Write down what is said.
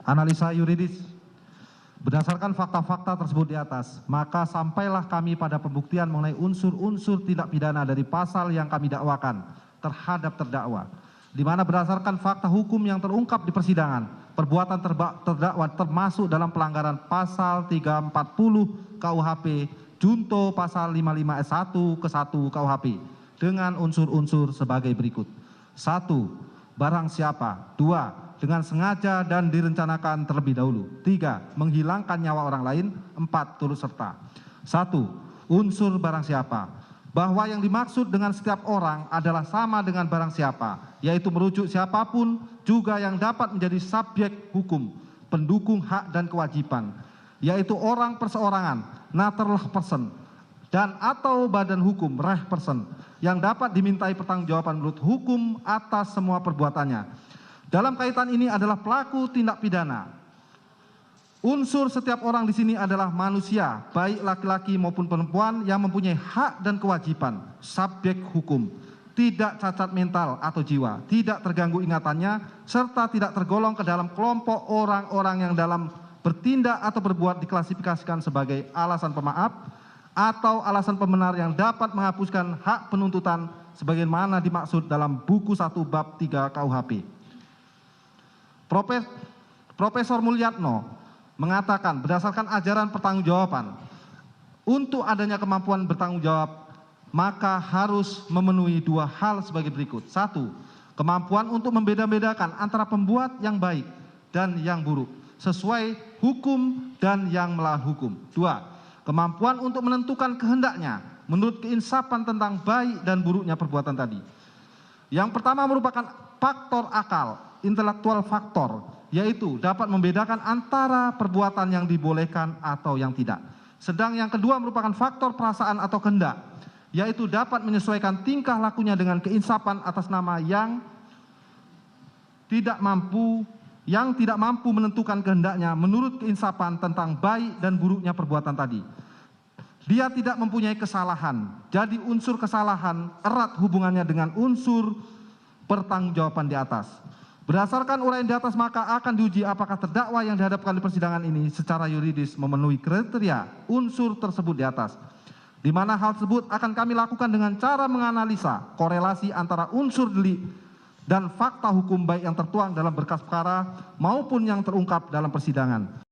Analisa yuridis. Berdasarkan fakta-fakta tersebut di atas, maka sampailah kami pada pembuktian mengenai unsur-unsur tindak pidana dari pasal yang kami dakwakan terhadap terdakwa, di mana berdasarkan fakta hukum yang terungkap di persidangan, perbuatan terdakwa termasuk dalam pelanggaran pasal 340 KUHP junto pasal 55 S 1 ke 1 KUHP dengan unsur-unsur sebagai berikut. 1. Barang siapa. 2. Dengan sengaja dan direncanakan terlebih dahulu. 3. Menghilangkan nyawa orang lain. 4. Turut serta. 1. Unsur barang siapa. Bahwa yang dimaksud dengan setiap orang adalah sama dengan barang siapa, yaitu merujuk siapapun juga yang dapat menjadi subjek hukum, pendukung hak dan kewajiban, yaitu orang perseorangan, naturalist person, dan atau badan hukum, reh person, yang dapat dimintai pertanggungjawaban menurut hukum atas semua perbuatannya. Dalam kaitan ini adalah pelaku tindak pidana. Unsur setiap orang di sini adalah manusia, baik laki-laki maupun perempuan yang mempunyai hak dan kewajiban, subjek hukum, tidak cacat mental atau jiwa, tidak terganggu ingatannya, serta tidak tergolong ke dalam kelompok orang-orang yang dalam bertindak atau berbuat diklasifikasikan sebagai alasan pemaaf atau alasan pembenar yang dapat menghapuskan hak penuntutan sebagaimana dimaksud dalam buku 1 bab 3 KUHP. Profesor Mulyatno mengatakan berdasarkan ajaran pertanggungjawaban, untuk adanya kemampuan bertanggung jawab maka harus memenuhi 2 hal sebagai berikut. 1. Kemampuan untuk membeda-bedakan antara pembuat yang baik dan yang buruk sesuai hukum dan yang melawan hukum. 2. Kemampuan untuk menentukan kehendaknya menurut keinsapan tentang baik dan buruknya perbuatan tadi. Yang pertama merupakan faktor akal, intelektual faktor, yaitu dapat membedakan antara perbuatan yang dibolehkan atau yang tidak. Sedang yang kedua merupakan faktor perasaan atau kehendak, yaitu dapat menyesuaikan tingkah lakunya dengan keinsapan atas nama yang tidak mampu menentukan kehendaknya menurut keinsapan tentang baik dan buruknya perbuatan tadi. Dia tidak mempunyai kesalahan, jadi unsur kesalahan erat hubungannya dengan unsur pertanggungjawaban di atas. Berdasarkan uraian di atas maka akan diuji apakah terdakwa yang dihadapkan di persidangan ini secara yuridis memenuhi kriteria unsur tersebut di atas. Di mana hal tersebut akan kami lakukan dengan cara menganalisa korelasi antara unsur delik dan fakta hukum baik yang tertuang dalam berkas perkara maupun yang terungkap dalam persidangan.